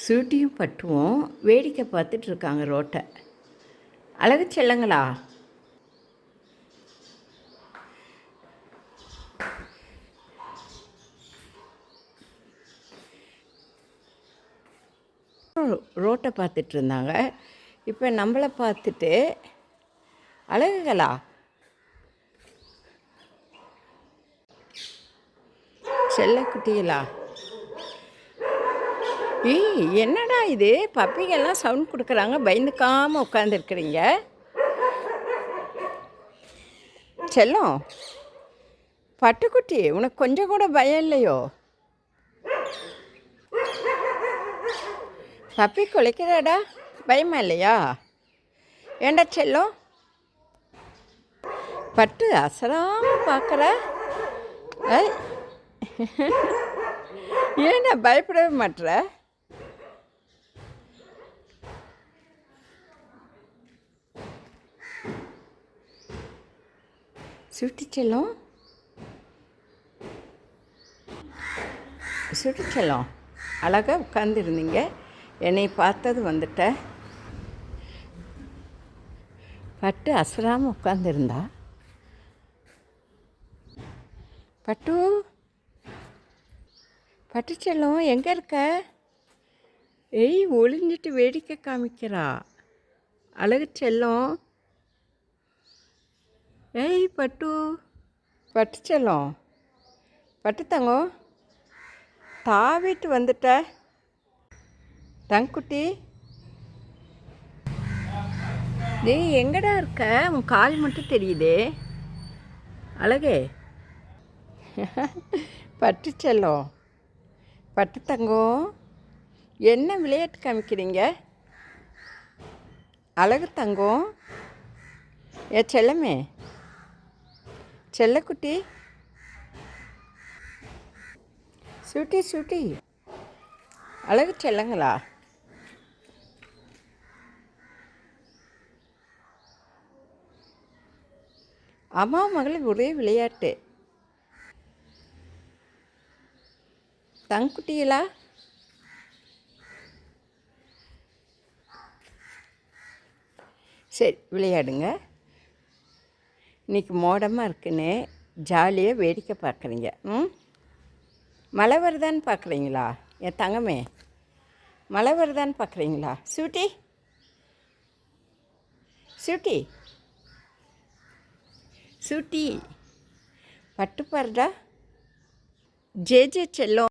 சூட்டியும் பட்டுவும் வேடிக்கை பார்த்துட்ருக்காங்க ரோட்டை. அழகு செல்லங்களா? ரோட்டை பார்த்துட்டு இருந்தாங்க. இப்போ நம்மளை பார்த்துட்டு அழகுகளா? செல்லக்குட்டிகளா? என்னடா இது, பப்பிகள்லாம் சவுண்ட் கொடுக்குறாங்க, பயந்துக்காமல் உட்காந்துருக்குறீங்க. செல்லம், பட்டுக்குட்டி, உனக்கு கொஞ்சம் கூட பயம் இல்லையோ? பப்பி குலைக்கிறாடா, பயமா இல்லையா? ஏண்டா செல்லம், பட்டு அசராமல் பார்க்குற? ஏன்னா பயப்படவே மாட்டுற? சுட்டிச்செல்லம், சுட்டிச்செல்லம், அழகாக உட்காந்துருந்தீங்க, என்னை பார்த்தது வந்துட்ட. பட்டு அசராமல் உட்காந்துருந்தா. பட்டு, பட்டுச்செல்லம் எங்கே இருக்க? ஒளிஞ்சிட்டு வேடிக்கை காமிக்கிறா. அழகு செல்லம். பட்டு, பட்டுச்செல்லம், பட்டு தங்கம், தாவிட்டு வந்துட்ட. தங்குட்டி, எங்கடா இருக்க? உன் கால் மட்டும் தெரியுதே. அழகே, பட்டுச்செல்லம், பட்டு தங்கம், என்ன விளையாட்டு காமிக்கிறீங்க? அழகு தங்கம், செல்லமே, செல்லக்குட்டி, சூட்டி சூட்டி, அழகு செல்லங்களா? அம்மா மகளுக்கு ஒரே விளையாட்டு. தங்குட்டிகளா? சரி, விளையாடுங்க. இன்றைக்கி மோடமாக இருக்குன்னு ஜாலியாக வேடிக்கை பார்க்குறீங்க. மழை வருதான்னு பார்க்குறீங்களா? என் தங்கமே, மழை வருதான்னு பார்க்குறீங்களா? சூட்டி, சூட்டி, சூட்டி, பட்டு பாருடா. ஜே செல்லம்.